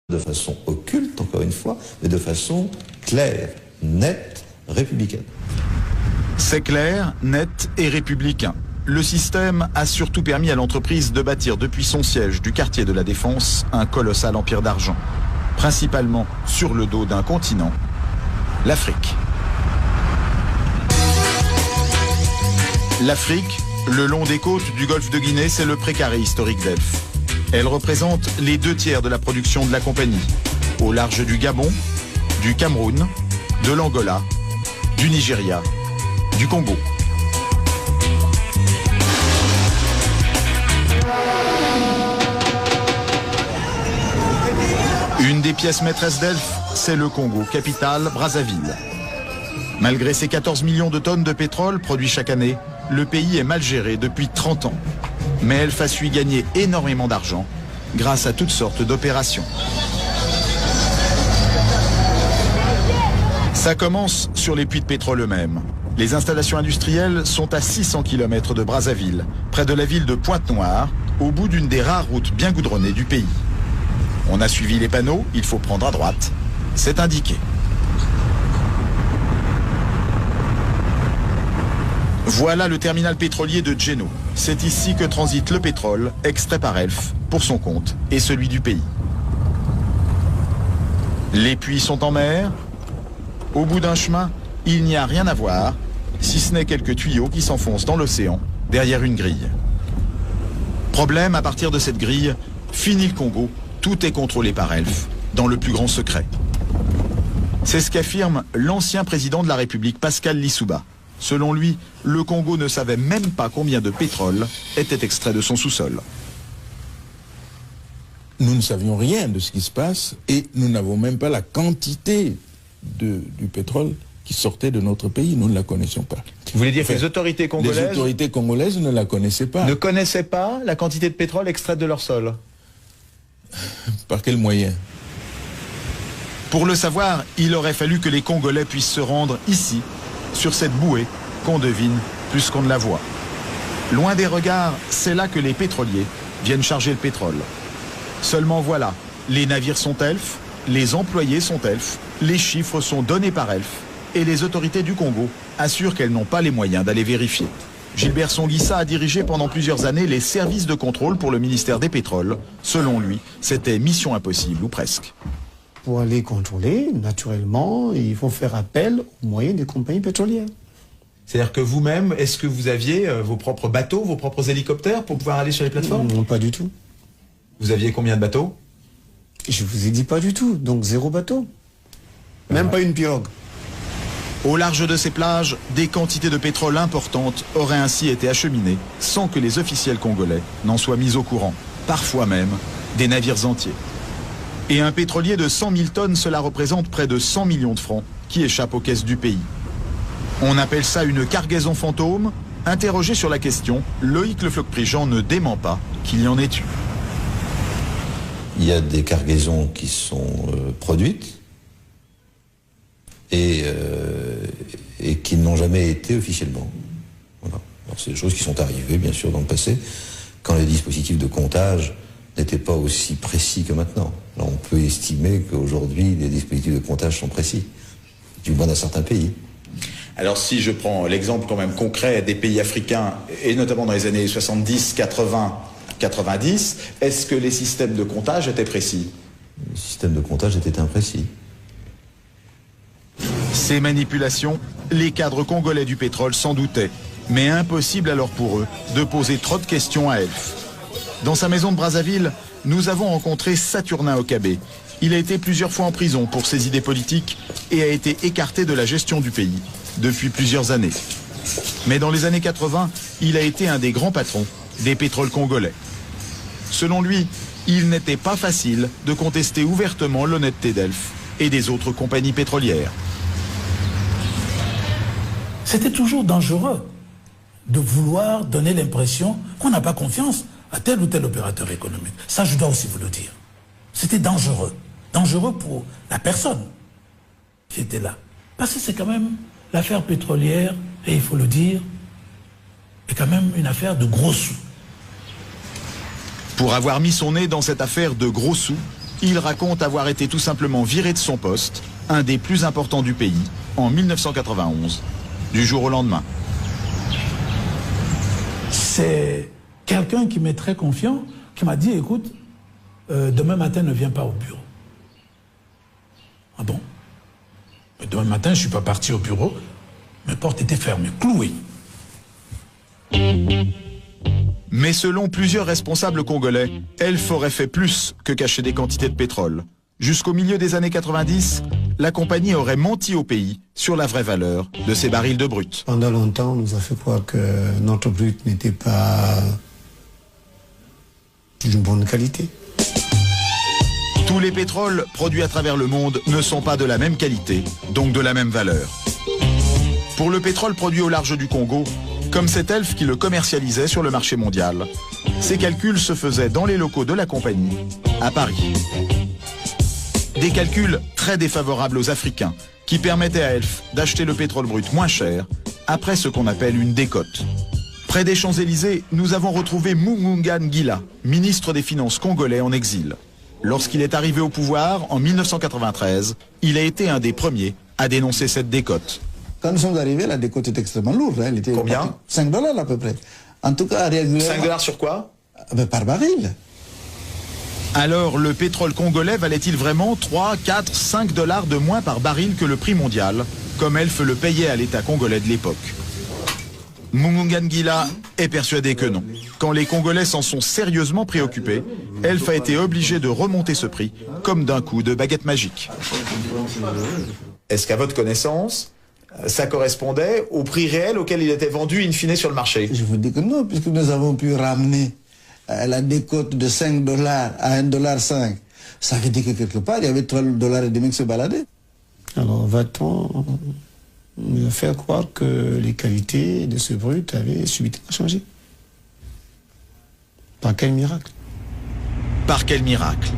de façon occulte, encore une fois, mais de façon claire, nette, républicaine. C'est clair, net et républicain. Le système a surtout permis à l'entreprise de bâtir depuis son siège du quartier de la Défense un colossal empire d'argent, principalement sur le dos d'un continent, l'Afrique. L'Afrique, le long des côtes du golfe de Guinée, c'est le précaré historique d'Elf. Elle représente les 2/3 de la production de la compagnie, au large du Gabon, du Cameroun, de l'Angola, du Nigeria, du Congo. Une des pièces maîtresses d'Elf, c'est le Congo, capitale Brazzaville. Malgré ses 14 millions de tonnes de pétrole produits chaque année, le pays est mal géré depuis 30 ans. Mais Elf a su y gagner énormément d'argent grâce à toutes sortes d'opérations. Ça commence sur les puits de pétrole eux-mêmes. Les installations industrielles sont à 600 km de Brazzaville, près de la ville de Pointe-Noire, au bout d'une des rares routes bien goudronnées du pays. On a suivi les panneaux, il faut prendre à droite. C'est indiqué. Voilà le terminal pétrolier de Djeno. C'est ici que transite le pétrole, extrait par Elf, pour son compte et celui du pays. Les puits sont en mer. Au bout d'un chemin, il n'y a rien à voir, si ce n'est quelques tuyaux qui s'enfoncent dans l'océan, derrière une grille. Problème, à partir de cette grille, fini le Congo, tout est contrôlé par Elf, dans le plus grand secret. C'est ce qu'affirme l'ancien président de la République, Pascal Lissouba. Selon lui, le Congo ne savait même pas combien de pétrole était extrait de son sous-sol. Nous ne savions rien de ce qui se passe et nous n'avons même pas la quantité du pétrole qui sortait de notre pays. Nous ne la connaissions pas. Vous voulez dire que les autorités congolaises ne la connaissaient pas. Ne connaissaient pas la quantité de pétrole extraite de leur sol? Par quel moyen? Pour le savoir, il aurait fallu que les Congolais puissent se rendre ici, sur cette bouée qu'on devine plus qu'on ne la voit. Loin des regards, c'est là que les pétroliers viennent charger le pétrole. Seulement voilà, les navires sont Elf, les employés sont Elf, les chiffres sont donnés par Elf, et les autorités du Congo assurent qu'elles n'ont pas les moyens d'aller vérifier. Gilbert Songuissa a dirigé pendant plusieurs années les services de contrôle pour le ministère des Pétroles. Selon lui, c'était mission impossible, ou presque. Pour aller contrôler, naturellement, il faut faire appel aux moyens des compagnies pétrolières. C'est-à-dire que vous-même, est-ce que vous aviez vos propres bateaux, vos propres hélicoptères pour pouvoir aller sur les plateformes? Non, pas du tout. Vous aviez combien de bateaux? Je vous ai dit pas du tout, donc 0 bateau. Même pas une pirogue. Au large de ces plages, des quantités de pétrole importantes auraient ainsi été acheminées sans que les officiels congolais n'en soient mis au courant. Parfois même, des navires entiers. Et un pétrolier de 100 000 tonnes, cela représente près de 100 millions de francs qui échappent aux caisses du pays. On appelle ça une cargaison fantôme. Interrogé sur la question, Loïc Le Floch-Prigent ne dément pas qu'il y en ait eu. Il y a des cargaisons qui sont produites et qui n'ont jamais été officiellement. Voilà. C'est des choses qui sont arrivées, bien sûr, dans le passé, quand les dispositifs de comptage n'étaient pas aussi précis que maintenant. Alors, on peut estimer qu'aujourd'hui, les dispositifs de comptage sont précis, du moins dans certains pays. Alors si je prends l'exemple quand même concret des pays africains, et notamment dans les années 70, 80, 90, est-ce que les systèmes de comptage étaient précis? Les systèmes de comptage étaient imprécis. Ces manipulations, les cadres congolais du pétrole s'en doutaient, mais impossible alors pour eux de poser trop de questions à Elf. Dans sa maison de Brazzaville, nous avons rencontré Saturnin Okabé. Il a été plusieurs fois en prison pour ses idées politiques et a été écarté de la gestion du pays depuis plusieurs années. Mais dans les années 80, il a été un des grands patrons des pétroles congolais. Selon lui, il n'était pas facile de contester ouvertement l'honnêteté d'Elf et des autres compagnies pétrolières. C'était toujours dangereux de vouloir donner l'impression qu'on n'a pas confiance à tel ou tel opérateur économique. Ça, je dois aussi vous le dire. C'était dangereux. Dangereux pour la personne qui était là. Parce que c'est quand même l'affaire pétrolière, et il faut le dire, est quand même une affaire de gros sous. Pour avoir mis son nez dans cette affaire de gros sous, il raconte avoir été tout simplement viré de son poste, un des plus importants du pays, en 1991, du jour au lendemain. C'est quelqu'un qui m'est très confiant, qui m'a dit, écoute, demain matin ne viens pas au bureau. Ah bon? Mais demain matin, je ne suis pas parti au bureau, mes portes étaient fermées, clouées. Mais selon plusieurs responsables congolais, Elf aurait fait plus que cacher des quantités de pétrole. Jusqu'au milieu des années 90, la compagnie aurait menti au pays sur la vraie valeur de ces barils de brut. Pendant longtemps, on nous a fait croire que notre brut n'était pas d'une bonne qualité. Tous les pétroles produits à travers le monde ne sont pas de la même qualité, donc de la même valeur. Pour le pétrole produit au large du Congo, comme c'est Elf qui le commercialisait sur le marché mondial, ces calculs se faisaient dans les locaux de la compagnie, à Paris. Des calculs très défavorables aux Africains, qui permettaient à Elf d'acheter le pétrole brut moins cher, après ce qu'on appelle une décote. Près des Champs-Élysées, nous avons retrouvé Mugunga Ngila, ministre des Finances congolais en exil. Lorsqu'il est arrivé au pouvoir, en 1993, il a été un des premiers à dénoncer cette décote. Quand nous sommes arrivés, la décote était extrêmement lourde. Elle était Combien? 5 $ à peu près. En tout cas, régulièrement. 5 $ sur quoi? Par baril. Alors, le pétrole congolais valait-il vraiment 3, 4, 5 $ de moins par baril que le prix mondial, comme Elf le payait à l'État congolais de l'époque? Mugunga Ngila est persuadé que non. Quand les Congolais s'en sont sérieusement préoccupés, Elf a été obligé de remonter ce prix, comme d'un coup de baguette magique. Est-ce qu'à votre connaissance, ça correspondait au prix réel auquel il était vendu in fine sur le marché? Je vous dis que non, puisque nous avons pu ramener la décote de 5 $ à 1,5 $. Ça veut dire que quelque part, il y avait 3,5 $ qui se baladaient. Alors va-t-on nous faire croire que les qualités de ce brut avaient subitement changé? Par quel miracle? Par quel miracle?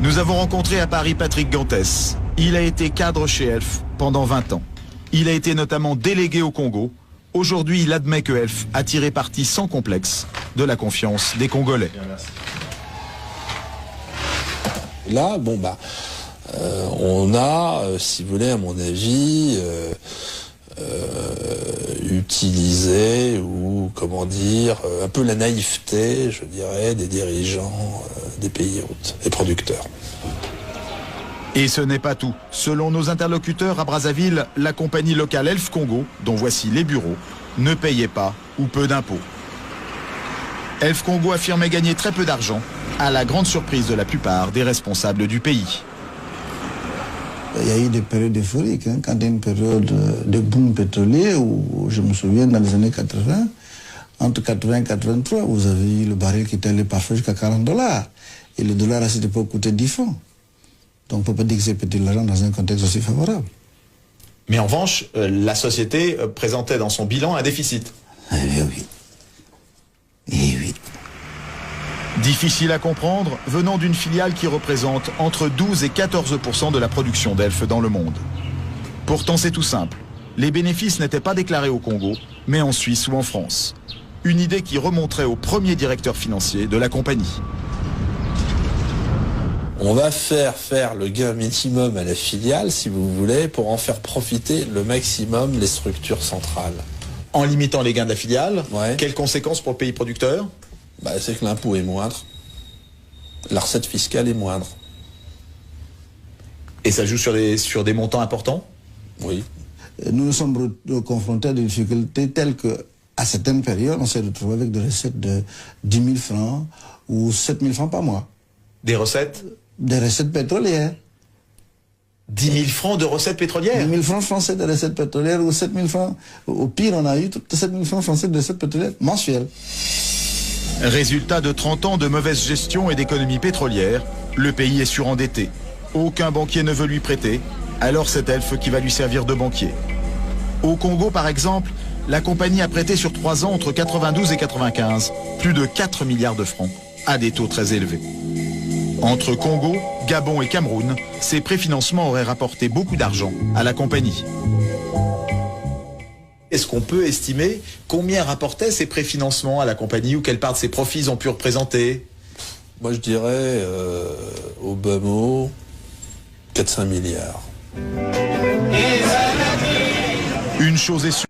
Nous avons rencontré à Paris Patrick Gantès. Il a été cadre chez Elf pendant 20 ans. Il a été notamment délégué au Congo. Aujourd'hui, il admet que Elf a tiré parti sans complexe de la confiance des Congolais. Là, on a, si vous voulez, à mon avis, utilisé ou, comment dire, un peu la naïveté, je dirais, des dirigeants des pays hôtes et producteurs. Et ce n'est pas tout. Selon nos interlocuteurs à Brazzaville, la compagnie locale Elf Congo, dont voici les bureaux, ne payait pas ou peu d'impôts. Elf Congo affirmait gagner très peu d'argent, à la grande surprise de la plupart des responsables du pays. Il y a eu des périodes euphoriques, quand il y a une période de boom pétrolier, où je me souviens dans les années 80, entre 80 et 83, vous avez eu le baril qui était allé parfois jusqu'à 40 $. Et le dollar à cette époque coûtait 10 francs. Donc on ne peut pas dire que c'est petit l'argent dans un contexte aussi favorable. Mais en revanche, la société présentait dans son bilan un déficit. Eh oui. Eh oui. Difficile à comprendre, venant d'une filiale qui représente entre 12 et 14% de la production d'Elf dans le monde. Pourtant c'est tout simple. Les bénéfices n'étaient pas déclarés au Congo, mais en Suisse ou en France. Une idée qui remonterait au premier directeur financier de la compagnie. On va faire le gain minimum à la filiale, si vous voulez, pour en faire profiter le maximum les structures centrales. En limitant les gains de la filiale, Ouais. quelles conséquences pour le pays producteur? C'est que l'impôt est moindre, la recette fiscale est moindre. Et ça joue sur des montants importants? Oui. Nous nous sommes confrontés à des difficultés telles que, à certaines périodes, on s'est retrouvé avec des recettes de 10 000 francs ou 7 000 francs par mois. Des recettes? Des recettes pétrolières. 10 000 francs de recettes pétrolières? 10 000 francs français de recettes pétrolières ou 7 000 francs. Au pire, on a eu 7 000 francs français de recettes pétrolières mensuelles. Résultat de 30 ans de mauvaise gestion et d'économie pétrolière, le pays est surendetté. Aucun banquier ne veut lui prêter, alors c'est Elf qui va lui servir de banquier. Au Congo, par exemple, la compagnie a prêté sur 3 ans entre 92 et 95 plus de 4 milliards de francs à des taux très élevés. Entre Congo, Gabon et Cameroun, ces préfinancements auraient rapporté beaucoup d'argent à la compagnie. Est-ce qu'on peut estimer combien rapportaient ces préfinancements à la compagnie ou quelle part de ses profits ils ont pu représenter? Moi je dirais au bas mot 4-5 milliards. Une chose est sûre.